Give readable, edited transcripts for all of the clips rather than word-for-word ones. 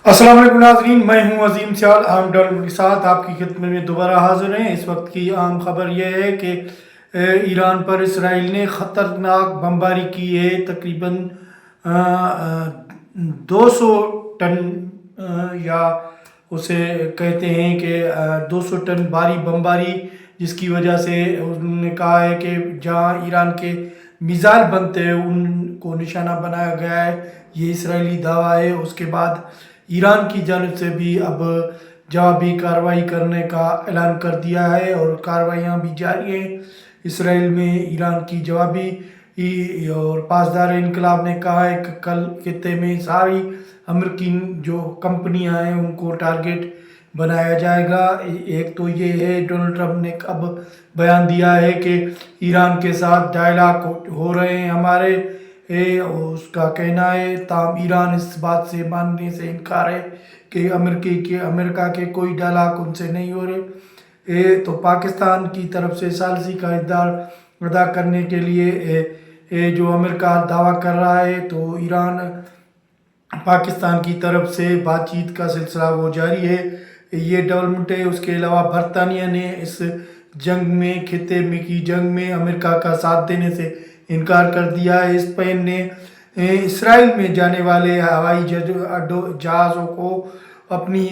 अस्सलाम वालेकुम नाज़रीन, मैं हूं अजीम सियाल। आम डॉलर के साथ आपकी खिदमत में दोबारा हाजिर हैं। इस वक्त की आम खबर यह है कि ईरान पर इसराइल ने ख़तरनाक बमबारी की है। तकरीबन 200 टन या उसे कहते हैं कि 200 टन भारी बमबारी, जिसकी वजह से उन्होंने कहा है कि जहां ईरान के मिसाइल बनते हैं उनको निशाना बनाया गया है। ये इसराइली दावा है। उसके बाद ईरान की जानिब से भी अब जवाबी कार्रवाई करने का ऐलान कर दिया है और कार्रवाइयाँ भी जारी हैं इसराइल में। ईरान की जवाबी और पासदार इनकलाब ने कहा है कि कल खित्ते में सारी अमेरिकी जो कंपनियां हैं उनको टारगेट बनाया जाएगा। एक तो ये है, डोनाल्ड ट्रंप ने अब बयान दिया है कि ईरान के साथ डायलॉग हो रहे हैं हमारे, उसका कहना है। ताहम ईरान इस बात से मानने से इनकार है कि अमेरिका के कोई डायलॉग उनसे नहीं हो रहे। तो पाकिस्तान की तरफ से सालसी का इक़दार अदा करने के लिए जो अमेरिका दावा कर रहा है, तो ईरान पाकिस्तान की तरफ से बातचीत का सिलसिला वो जारी है। ये डेवलपमेंट है। उसके अलावा बरतानिया ने इस जंग में, खित्ते में की जंग में अमेरिका का साथ देने से इनकार कर दिया है। स्पेन ने इसराइल में जाने वाले हवाई जहाज़ों को अपनी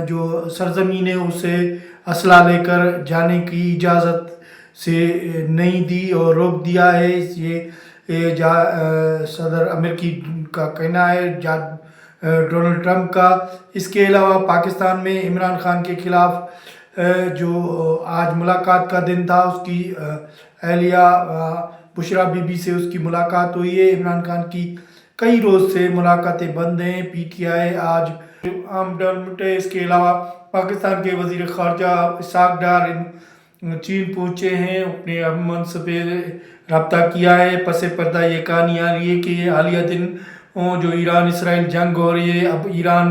जो सरजमीन है उसे असला लेकर जाने की इजाज़त से नहीं दी और रोक दिया है। ये सदर अमेरिकी का कहना है, डोनाल्ड ट्रंप का। इसके अलावा पाकिस्तान में इमरान खान के खिलाफ जो आज मुलाकात का दिन था, उसकी अहलिया बुशरा बीबी से उसकी मुलाकात हुई है। इमरान खान की कई रोज़ से मुलाकातें बंद हैं। पीटीआई आज आम डेवलपमेंट है। इसके अलावा पाकिस्तान के वज़ीर ख़ारजा इसहाक़ डार चीन पहुँचे हैं, अपने मंस पे रब्ता किया है। पसे पर्दा ये कहानी आ रही है कि ये हालिया दिन जो ईरान इसराइल जंग हो रही है, अब ईरान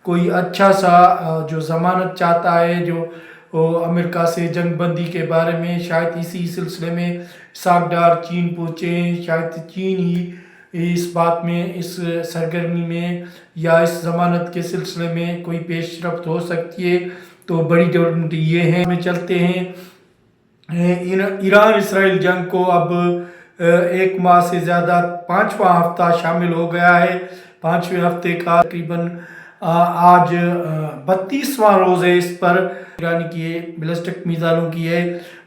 कोई अच्छा सा जो ज़मानत चाहता है जो अमेरिका से जंग बंदी के बारे में, शायद इसी सिलसिले में इसहाक़ डार चीन पहुँचे हैं। शायद चीन ही इस बात में, इस सरगर्मी में या इस ज़मानत के सिलसिले में कोई पेशरफ्त हो सकती है। तो बड़ी डेवलपमेंट ये है। में चलते हैं, ईरान इसराइल जंग को अब एक माह से ज़्यादा 5वां हफ्ता शामिल हो गया है। 5वें हफ्ते का तकरीबन आज 32वां रोज़ है। इस पर ईरान की बैलिस्टिक मिसाइलों की है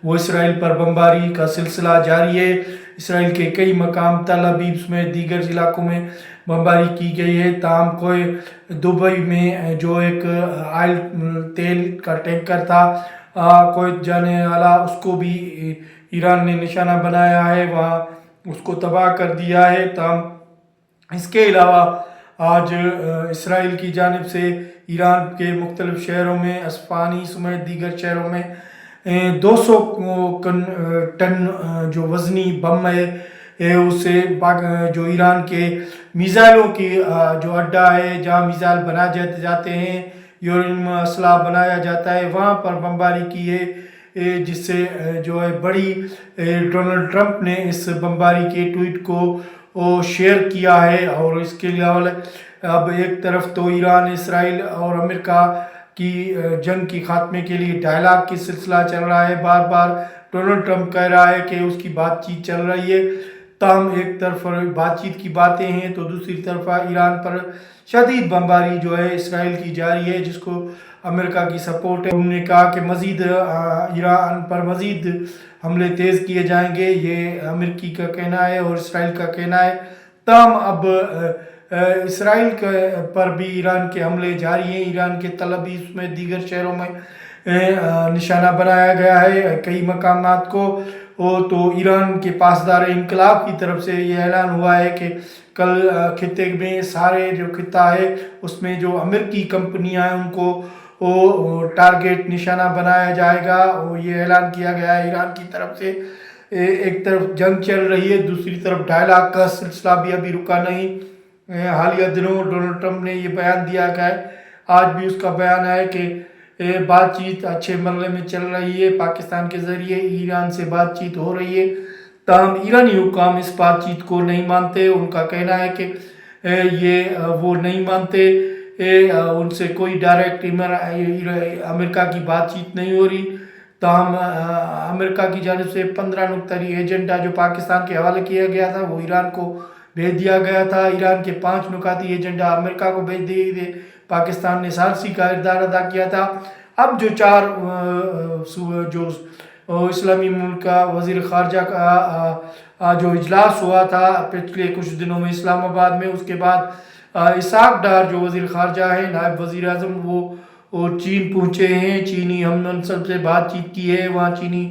वो इसराइल पर बमबारी का सिलसिला जारी है। इसराइल के कई मकाम, तल अबीब में दीगर इलाकों में बमबारी की गई है। ताहम कोई दुबई में जो एक आयल तेल का टैंकर था कोई जाने वाला, उसको भी ईरान ने निशाना बनाया है, वहाँ उसको तबाह कर दिया है। ताहम इसके अलावा आज इसराइल की जानिब से ईरान के मुख्तलिफ शहरों में, अस्फानी समेत दीगर शहरों में 200 टन जो वज़नी बम है उसे जो ईरान के मिसाइलों की जो अड्डा है, जहाँ मिसाइल बनाए जाते हैं, यूरेनियम असला बनाया जाता है, वहाँ पर बमबारी की है। जिससे जो है बड़ी डोनाल्ड ट्रंप ने इस बमबारी के ट्वीट को शेयर किया है। और इसके अलावा अब एक तरफ तो ईरान, इसराइल और अमेरिका की जंग की खात्मे के लिए डायलॉग की सिलसिला चल रहा है। बार बार डोनाल्ड ट्रंप कह रहा है कि उसकी बातचीत चल रही है। ताहम एक तरफ बातचीत की बातें हैं तो दूसरी तरफ ईरान पर शदीद बमबारी जो है इसराइल की जारी है, जिसको अमेरिका की सपोर्ट है। उन्होंने कहा कि मज़ीद ईरान पर मज़ीद हमले तेज़ किए जाएंगे, ये अमेरिकी का कहना है और इसराइल का कहना है। ताहम अब इसराइल पर भी ईरान के हमले जारी हैं। ईरान के तल अबीब में दीगर शहरों में निशाना बनाया गया है कई मकामात को। तो ईरान के पासदार इनकलाब की तरफ से ये ऐलान हुआ है कि कल खित्ते में सारे जो खित्ता है उसमें जो अमेरिकी कंपनियां हैं उनको टारगेट निशाना बनाया जाएगा। और ये ऐलान किया गया है ईरान की तरफ से। एक तरफ जंग चल रही है, दूसरी तरफ डायलॉग का सिलसिला भी अभी रुका नहीं। हालिया दिनों डोनाल्ड ट्रंप ने ये बयान दिया है, आज भी उसका बयान है कि बातचीत अच्छे मरले में चल रही है, पाकिस्तान के ज़रिए ईरान से बातचीत हो रही है। ताहम ईरानी हुकाम इस बातचीत को नहीं मानते। उनका कहना है कि ये वो नहीं मानते ان سے کوئی ڈائریکٹ امریکہ کی بات چیت نہیں ہو رہی، تاہم امریکہ کی جانب سے 15 نکتری ایجنڈا جو پاکستان کے حوالے کیا گیا تھا وہ ایران کو بھیج دیا گیا تھا۔ ایران کے 5 نکاتی ایجنڈا امریکہ کو بھیج دیے تھے، پاکستان نے ثالثی کا کردار ادا کیا تھا۔ اب جو 4 جو اسلامی ملک کا وزیر خارجہ کا جو اجلاس ہوا تھا پچھلے کچھ دنوں میں اسلام آباد میں، اس کے بعد اسحاق ڈار جو وزیر خارجہ ہیں، نائب وزیر اعظم، وہ چین پہنچے ہیں۔ چینی ہم منصب سے بات چیت کی ہے، وہاں چینی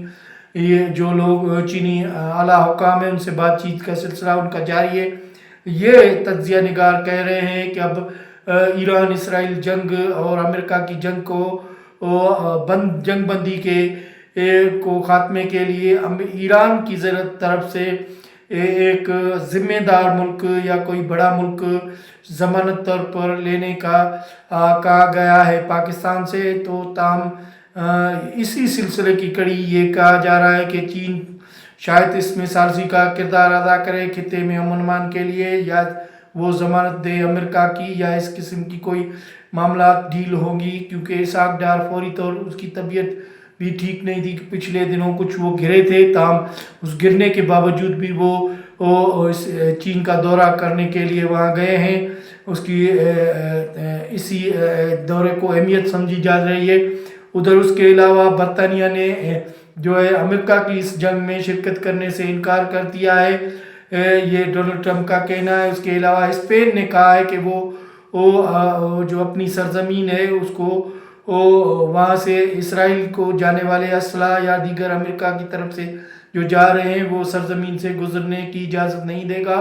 یہ جو لوگ چینی اعلیٰ حکام ہیں ان سے بات چیت کا سلسلہ ان کا جاری ہے۔ یہ تجزیہ نگار کہہ رہے ہیں کہ اب ایران اسرائیل جنگ اور امریکہ کی جنگ کو جنگ بندی کو خاتمے کے لیے ایران کی طرف سے ایک ذمہ دار ملک یا کوئی بڑا ملک ضمانت طور پر لینے کا کہا گیا ہے پاکستان سے۔ تو تاہم اسی سلسلے کی کڑی یہ کہا جا رہا ہے کہ چین شاید اس میں ثالثی کا کردار ادا کرے خطے میں امن امان کے لیے، یا وہ ضمانت دے امریکہ کی، یا اس قسم کی کوئی معاملات ڈیل ہوگی، کیونکہ اسحاق ڈار فوری طور اس کی طبیعت بھی ٹھیک نہیں تھی، پچھلے دنوں کچھ وہ گرے تھے، تاہم اس گرنے کے باوجود بھی وہ چین کا دورہ کرنے کے لیے وہاں گئے ہیں۔ اس کی اسی دورے کو اہمیت سمجھی جا رہی ہے۔ ادھر اس کے علاوہ برطانیہ نے جو ہے امریکہ کی اس جنگ میں شرکت کرنے سے انکار کر دیا ہے، یہ ڈونلڈ ٹرمپ کا کہنا ہے۔ اس کے علاوہ اسپین نے کہا ہے کہ وہ جو اپنی سرزمین ہے اس کو وہاں سے اسرائیل کو جانے والے اسلحہ یا دیگر امریکہ کی طرف سے جو جا رہے ہیں وہ سرزمین سے گزرنے کی اجازت نہیں دے گا،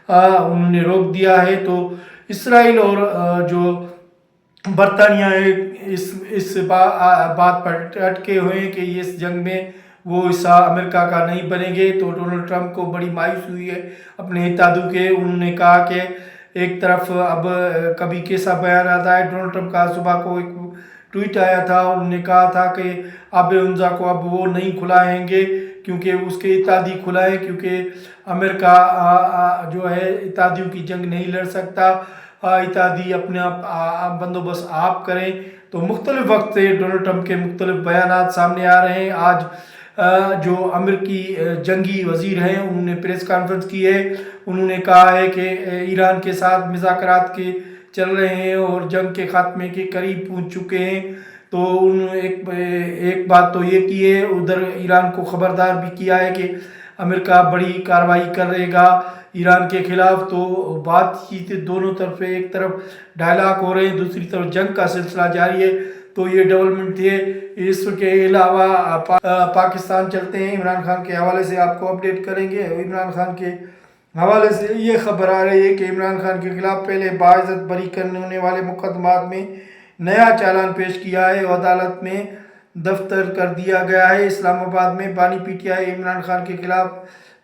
انہوں نے روک دیا ہے۔ تو اسرائیل اور جو برطانیہ اس بات پر اٹکے ہوئے ہیں کہ اس جنگ میں وہ حصہ امریکہ کا نہیں بنیں گے۔ تو ڈونلڈ ٹرمپ کو بڑی مایوسی ہوئی ہے اپنے اتحادیوں کے، انہوں نے کہا کہ ایک طرف اب کبھی کیسا بیان آتا ہے، ڈونلڈ ٹرمپ کا صبح کو ایک ٹویٹ آیا تھا، انہوں نے کہا تھا کہ آب عنزہ کو اب وہ نہیں کھلائیں گے کیونکہ اس کے اتحادی کھلائیں، کیونکہ امریکہ جو ہے اتحادیوں کی جنگ نہیں لڑ سکتا، اتحادی اپنے آپ بندوبست آپ کریں۔ تو مختلف وقت سے ڈونلڈ ٹرمپ کے مختلف بیانات سامنے آ رہے ہیں۔ آج جو امریکی جنگی وزیر ہیں انہوں نے پریس کانفرنس کی ہے، انہوں نے کہا ہے کہ ایران کے ساتھ مذاکرات کے چل رہے ہیں اور جنگ کے خاتمے کے قریب پہنچ چکے ہیں۔ تو انہوں نے ایک بات تو یہ کی ہے، ادھر ایران کو خبردار بھی کیا ہے کہ امریکہ بڑی کارروائی کرے گا ایران کے خلاف۔ تو بات چیت دونوں طرف، ایک طرف ڈائلاگ ہو رہے ہیں، دوسری طرف جنگ کا سلسلہ جاری ہے۔ تو یہ ڈیولپمنٹ تھے۔ اس کے علاوہ پاکستان چلتے ہیں، عمران خان کے حوالے سے آپ کو اپڈیٹ کریں گے۔ عمران خان کے حوالے سے یہ خبر آ رہی ہے کہ عمران خان کے خلاف پہلے باعزت بری کرنے والے مقدمات میں نیا چالان پیش کیا ہے، عدالت میں دفتر کر دیا گیا ہے۔ اسلام آباد میں بانی P T I Imran Khan کے خلاف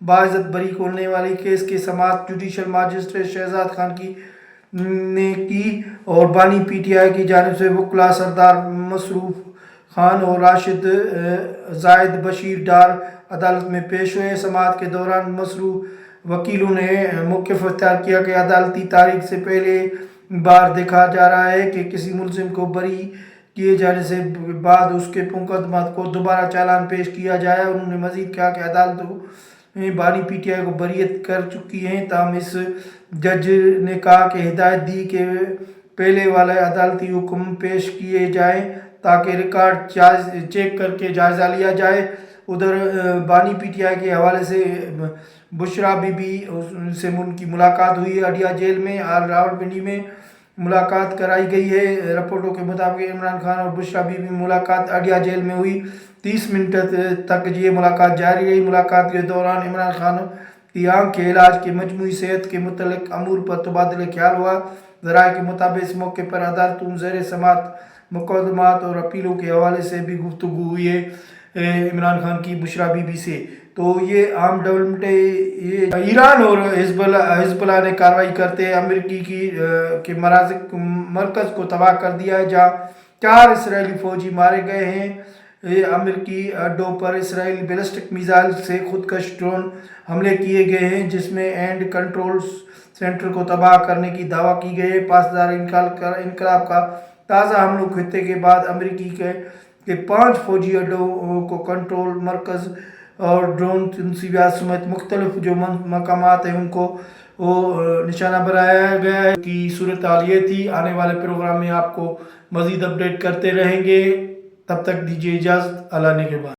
باعزت بری کرنے والی کیس کی سماعت جوڈیشل ماجسٹریٹ شہزاد خان نے کی اور بانی پی ٹی آئی کی جانب سے وکلاء سردار مسروف خان اور راشد زائد بشیر ڈار عدالت میں پیش ہوئے۔ سماعت کے دوران مصروف وکیلوں نے موقف اختیار کیا کہ عدالتی تاریخ سے پہلے بار دیکھا جا رہا ہے کہ کسی ملزم کو بری کیے جانے سے بعد اس کے مقدمات کو دوبارہ چالان پیش کیا جائے۔ انہوں نے مزید کہا کہ عدالتوں میں بانی پی ٹی آئی کو بریت کر چکی ہیں، تاہم اس جج نے کہا کہ ہدایت دی کہ پہلے والے عدالتی حکم پیش کیے جائیں تاکہ ریکارڈ چیک کر کے جائزہ لیا جائے۔ ادھر بانی پی ٹی آئی کے حوالے سے بشرا بی بی سے ان کی ملاقات ہوئی ہے اڈیا جیل میں، راولپنڈی میں ملاقات کرائی گئی ہے۔ رپورٹوں کے مطابق عمران خان اور بشرا بی بی ملاقات اڈیا جیل میں ہوئی، 30 منٹ تک یہ ملاقات جاری رہی۔ ملاقات کے دوران عمران خان کی آنکھ کے علاج کے مجموعی صحت کے متعلق امور پر تبادلہ خیال ہوا۔ ذرائع کے مطابق اس موقع پر عدالتوں زیر سماعت مقدمات اور اپیلوں کے حوالے سے بھی گفتگو ہوئی ہے عمران خان کی بشرا بی بی سے۔ تو یہ عام ڈیولپمنٹ ہے۔ ایران اور حزب اللہ نے کارروائی کرتے امریکی کے مرکز کو تباہ کر دیا ہے، جہاں 4 اسرائیلی فوجی مارے گئے ہیں۔ امریکی اڈوں پر اسرائیلی بیلسٹک میزائل سے خودکش ڈرون حملے کیے گئے ہیں، جس میں اینڈ کنٹرول सेंटर को तबाह करने की दावा की गई है। पासदार इनकलाब का ताज़ा हमलों खत्ते के बाद अमेरिकी के 5 फौजी अड्डों को कंट्रोल मरकज़ और ड्रोन तनसीबात समेत मुख्तलिफ जो मकामात हैं उनको निशाना बनाया गया है की सूरत हाल ये थी। आने वाले प्रोग्राम में आपको मज़ीद अपडेट करते रहेंगे। तब तक दीजिए इजाज़त। अल्लाह ने के बाद।